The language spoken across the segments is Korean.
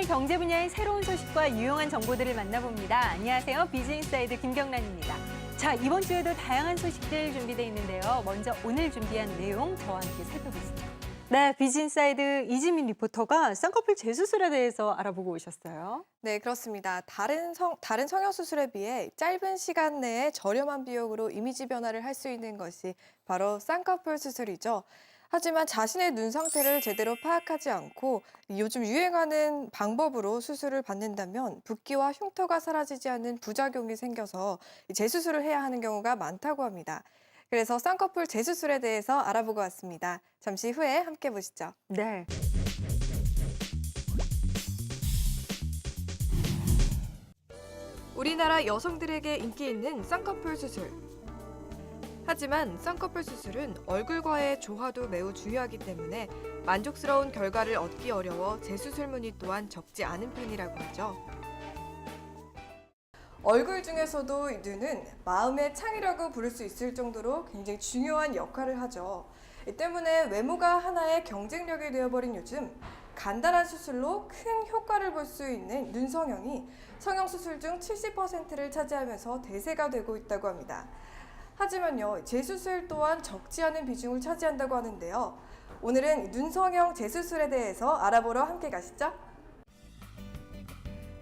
경제 분야의 새로운 소식과 유용한 정보들을 만나봅니다. 안녕하세요. 비즈인사이드 김경란입니다. 자, 이번 주에도 다양한 소식들 준비되어 있는데요. 먼저 오늘 준비한 내용 저와 함께 살펴보시죠. 네, 비즈인사이드 이지민 리포터가 쌍꺼풀 재수술에 대해서 알아보고 오셨어요. 네, 그렇습니다. 다른 성형수술에 비해 짧은 시간 내에 저렴한 비용으로 이미지 변화를 할 수 있는 것이 바로 쌍꺼풀 수술이죠. 하지만 자신의 눈 상태를 제대로 파악하지 않고 요즘 유행하는 방법으로 수술을 받는다면 붓기와 흉터가 사라지지 않는 부작용이 생겨서 재수술을 해야 하는 경우가 많다고 합니다. 그래서 쌍꺼풀 재수술에 대해서 알아보고 왔습니다. 잠시 후에 함께 보시죠. 네. 우리나라 여성들에게 인기 있는 쌍꺼풀 수술. 하지만 쌍꺼풀 수술은 얼굴과의 조화도 매우 중요하기 때문에 만족스러운 결과를 얻기 어려워 재수술 문의 또한 적지 않은 편이라고 하죠. 얼굴 중에서도 눈은 마음의 창이라고 부를 수 있을 정도로 굉장히 중요한 역할을 하죠. 이 때문에 외모가 하나의 경쟁력이 되어버린 요즘 간단한 수술로 큰 효과를 볼 수 있는 눈 성형이 성형수술 중 70%를 차지하면서 대세가 되고 있다고 합니다. 하지만요, 재수술 또한 적지 않은 비중을 차지한다고 하는데요. 오늘은 눈 성형 재수술에 대해서 알아보러 함께 가시죠.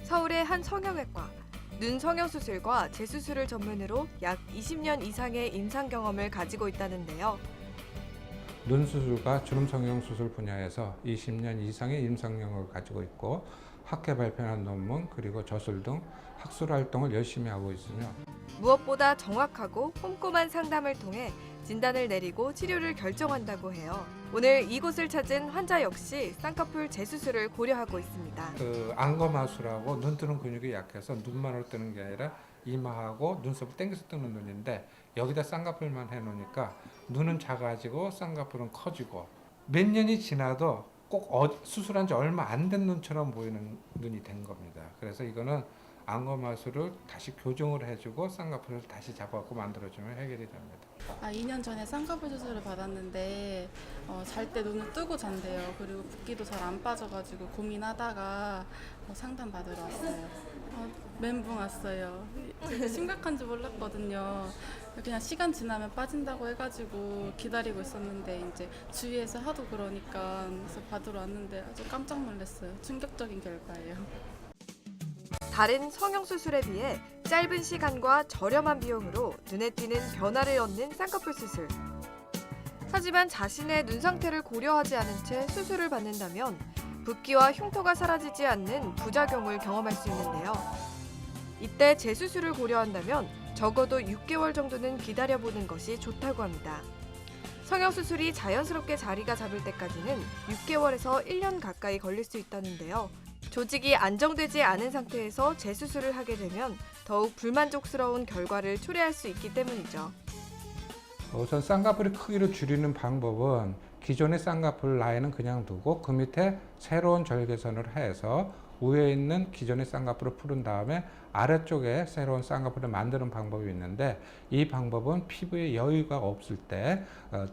서울의 한 성형외과, 눈 성형수술과 재수술을 전문으로 약 20년 이상의 임상 경험을 가지고 있다는데요. 눈 수술과 주름 성형 수술 분야에서 20년 이상의 임상 경험을 가지고 있고 학회 발표한 논문 그리고 저술 등 학술 활동을 열심히 하고 있으며 무엇보다 정확하고 꼼꼼한 상담을 통해 진단을 내리고 치료를 결정한다고 해요. 오늘 이곳을 찾은 환자 역시 쌍꺼풀 재수술을 고려하고 있습니다. 안검하수라고 눈 뜨는 근육이 약해서 눈만으로 뜨는 게 아니라 이마하고 눈썹을 당겨서 뜨는 눈인데 여기다 쌍꺼풀만 해놓으니까 눈은 작아지고 쌍꺼풀은 커지고 몇 년이 지나도 꼭 수술한 지 얼마 안 된 눈처럼 보이는 눈이 된 겁니다. 그래서 이거는 안검하수를 다시 교정을 해주고 쌍꺼풀을 다시 잡아갖고 만들어주면 해결이 됩니다. 2년 전에 쌍꺼풀 수술을 받았는데 잘 때 눈을 뜨고 잔대요. 그리고 붓기도 잘 안 빠져가지고 고민하다가 상담 받으러 왔어요. 멘붕 왔어요. 되게 심각한 줄 몰랐거든요. 그냥 시간 지나면 빠진다고 해가지고 기다리고 있었는데 이제 주위에서 하도 그러니까 그래서 받으러 왔는데 아주 깜짝 놀랐어요. 충격적인 결과예요. 다른 성형수술에 비해 짧은 시간과 저렴한 비용으로 눈에 띄는 변화를 얻는 쌍꺼풀 수술. 하지만 자신의 눈 상태를 고려하지 않은 채 수술을 받는다면 붓기와 흉터가 사라지지 않는 부작용을 경험할 수 있는데요. 이때 재수술을 고려한다면 적어도 6개월 정도는 기다려보는 것이 좋다고 합니다. 성형수술이 자연스럽게 자리가 잡을 때까지는 6개월에서 1년 가까이 걸릴 수 있다는데요. 조직이 안정되지 않은 상태에서 재수술을 하게 되면 더욱 불만족스러운 결과를 초래할 수 있기 때문이죠. 우선 쌍꺼풀의 크기를 줄이는 방법은 기존의 쌍꺼풀 라인은 그냥 두고 그 밑에 새로운 절개선을 해서 위에 있는 기존의 쌍꺼풀을 풀은 다음에 아래쪽에 새로운 쌍꺼풀을 만드는 방법이 있는데 이 방법은 피부에 여유가 없을 때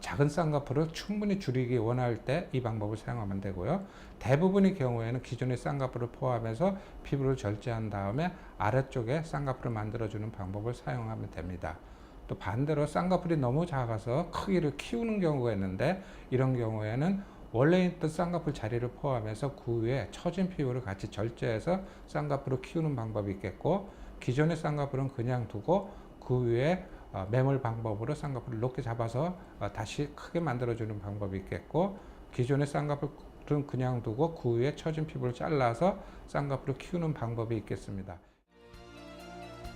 작은 쌍꺼풀을 충분히 줄이기 원할 때 이 방법을 사용하면 되고요. 대부분의 경우에는 기존의 쌍꺼풀을 포함해서 피부를 절제한 다음에 아래쪽에 쌍꺼풀을 만들어주는 방법을 사용하면 됩니다. 또 반대로 쌍꺼풀이 너무 작아서 크기를 키우는 경우가 있는데 이런 경우에는 원래 있던 쌍꺼풀 자리를 포함해서 그 위에 처진 피부를 같이 절제해서 쌍꺼풀을 키우는 방법이 있겠고 기존의 쌍꺼풀은 그냥 두고 그 위에 매몰 방법으로 쌍꺼풀을 높게 잡아서 다시 크게 만들어주는 방법이 있겠고 기존의 쌍꺼풀은 그냥 두고 그 위에 처진 피부를 잘라서 쌍꺼풀을 키우는 방법이 있겠습니다.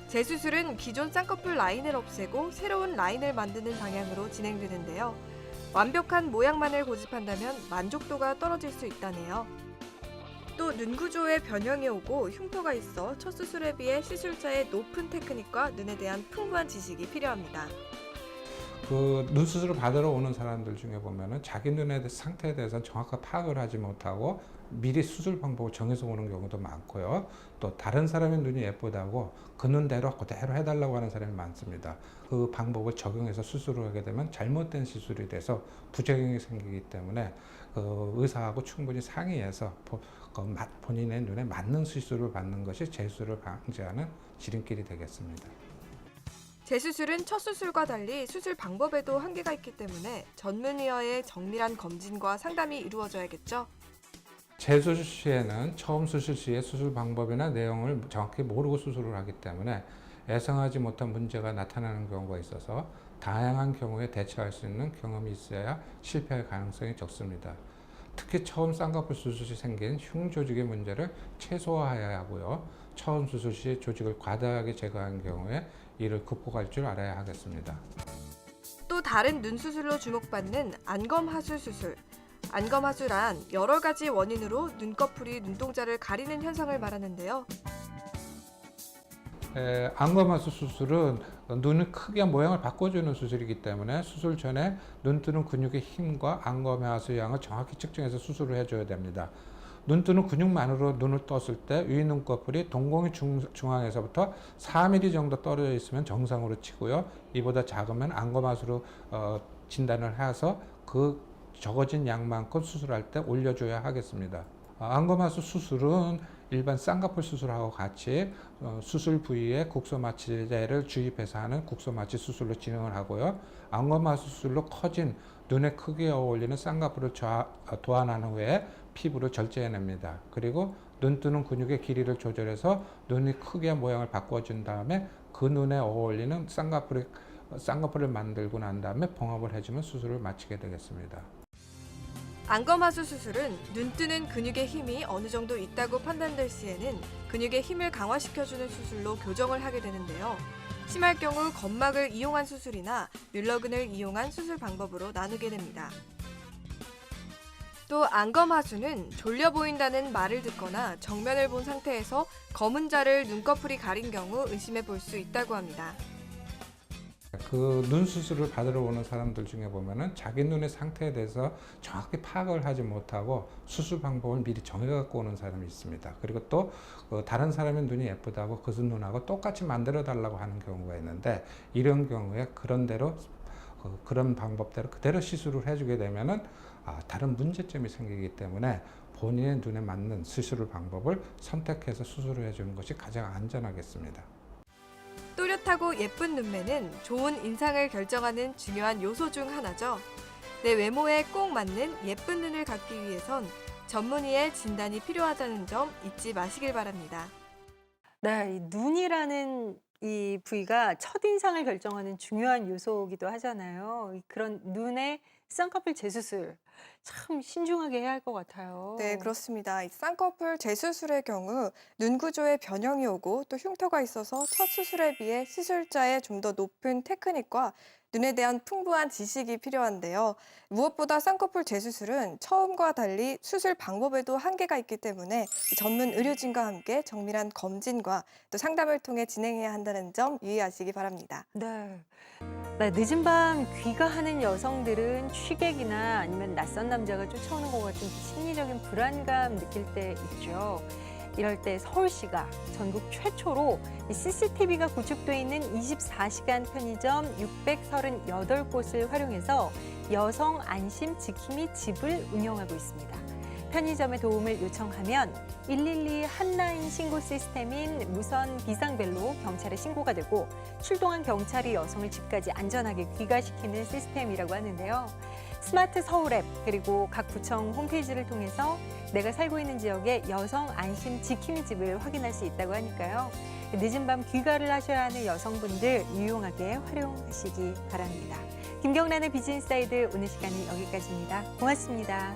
재수술은 기존 쌍꺼풀 라인을 없애고 새로운 라인을 만드는 방향으로 진행되는데요. 완벽한 모양만을 고집한다면 만족도가 떨어질 수 있다네요. 또 눈 구조에 변형이 오고 흉터가 있어 첫 수술에 비해 시술자의 높은 테크닉과 눈에 대한 풍부한 지식이 필요합니다. 그 눈 수술을 받으러 오는 사람들 중에 보면은 자기 눈의 상태에 대해서 정확하게 파악을 하지 못하고 미리 수술 방법을 정해서 오는 경우도 많고요. 또 다른 사람의 눈이 예쁘다고 그 눈대로 그대로 해달라고 하는 사람이 많습니다. 그 방법을 적용해서 수술을 하게 되면 잘못된 시술이 돼서 부작용이 생기기 때문에 그 의사하고 충분히 상의해서 본인의 눈에 맞는 수술을 받는 것이 재수술을 방지하는 지름길이 되겠습니다. 재수술은 첫 수술과 달리 수술 방법에도 한계가 있기 때문에 전문의와의 정밀한 검진과 상담이 이루어져야겠죠. 재수술 시에는 처음 수술 시에 수술 방법이나 내용을 정확히 모르고 수술을 하기 때문에 예상하지 못한 문제가 나타나는 경우가 있어서 다양한 경우에 대처할 수 있는 경험이 있어야 실패할 가능성이 적습니다. 특히 처음 쌍꺼풀 수술 시 생긴 흉 조직의 문제를 최소화해야 하고요. 처음 수술 시 조직을 과다하게 제거한 경우에 이를 극복할 줄 알아야 하겠습니다. 또 다른 눈 수술로 주목받는 안검하수 수술. 안검하수란 여러 가지 원인으로 눈꺼풀이 눈동자를 가리는 현상을 말하는데요. 안검하수 수술은 눈의 크기와 모양을 바꿔주는 수술이기 때문에 수술 전에 눈 뜨는 근육의 힘과 안검의 하수 양을 정확히 측정해서 수술을 해줘야 됩니다. 눈 뜨는 근육만으로 눈을 떴을 때 위 눈꺼풀이 동공의 중앙에서부터 4mm 정도 떨어져 있으면 정상으로 치고요. 이보다 작으면 안검하수로 진단을 해서 그 적어진 양만큼 수술할 때 올려줘야 하겠습니다. 안검하수 수술은 일반 쌍꺼풀 수술하고 같이 수술 부위에 국소마취제를 주입해서 하는 국소마취 수술로 진행을 하고요. 안검하수 수술로 커진 눈의 크기에 어울리는 쌍꺼풀을 도안한 후에 피부를 절제해냅니다. 그리고 눈 뜨는 근육의 길이를 조절해서 눈의 크기와 모양을 바꿔준 다음에 그 눈에 어울리는 쌍꺼풀을 만들고 난 다음에 봉합을 해주면 수술을 마치게 되겠습니다. 안검하수 수술은 눈 뜨는 근육의 힘이 어느 정도 있다고 판단될 시에는 근육의 힘을 강화시켜주는 수술로 교정을 하게 되는데요. 심할 경우 점막을 이용한 수술이나 뮬러근을 이용한 수술 방법으로 나누게 됩니다. 또 안검하수는 졸려 보인다는 말을 듣거나 정면을 본 상태에서 검은 자를 눈꺼풀이 가린 경우 의심해 볼 수 있다고 합니다. 그 눈 수술을 받으러 오는 사람들 중에 보면은 자기 눈의 상태에 대해서 정확히 파악을 하지 못하고 수술 방법을 미리 정해 갖고 오는 사람이 있습니다. 그리고 또 다른 사람의 눈이 예쁘다고 그 눈하고 똑같이 만들어 달라고 하는 경우가 있는데 이런 경우에 그런 방법대로 그대로 시술을 해주게 되면은 다른 문제점이 생기기 때문에 본인의 눈에 맞는 수술 방법을 선택해서 수술을 해주는 것이 가장 안전하겠습니다. 또렷하고 예쁜 눈매는 좋은 인상을 결정하는 중요한 요소 중 하나죠. 내 외모에 꼭 맞는 예쁜 눈을 갖기 위해선 전문의의 진단이 필요하다는 점 잊지 마시길 바랍니다. 네, 이 눈이라는 이 부위가 첫인상을 결정하는 중요한 요소이기도 하잖아요. 그런 눈의 쌍꺼풀 재수술 참 신중하게 해야 할 것 같아요. 네, 그렇습니다. 이 쌍꺼풀 재수술의 경우 눈 구조에 변형이 오고 또 흉터가 있어서 첫 수술에 비해 시술자의 좀 더 높은 테크닉과 눈에 대한 풍부한 지식이 필요한데요. 무엇보다 쌍꺼풀 재수술은 처음과 달리 수술 방법에도 한계가 있기 때문에 전문 의료진과 함께 정밀한 검진과 또 상담을 통해 진행해야 한다는 점 유의하시기 바랍니다. 네. 네, 늦은 밤 귀가하는 여성들은 취객이나 아니면 낯선 남자가 쫓아오는 것 같은 심리적인 불안감 느낄 때 있죠. 이럴 때 서울시가 전국 최초로 CCTV가 구축돼 있는 24시간 편의점 638곳을 활용해서 여성 안심 지킴이 집을 운영하고 있습니다. 편의점에 도움을 요청하면 112 한라인 신고 시스템인 무선 비상벨로 경찰에 신고가 되고 출동한 경찰이 여성을 집까지 안전하게 귀가시키는 시스템이라고 하는데요. 스마트 서울 앱 그리고 각 구청 홈페이지를 통해서 내가 살고 있는 지역의 여성 안심 지킴이 집을 확인할 수 있다고 하니까요. 늦은 밤 귀가를 하셔야 하는 여성분들 유용하게 활용하시기 바랍니다. 김경란의 비즈니스사이드 오늘 시간은 여기까지입니다. 고맙습니다.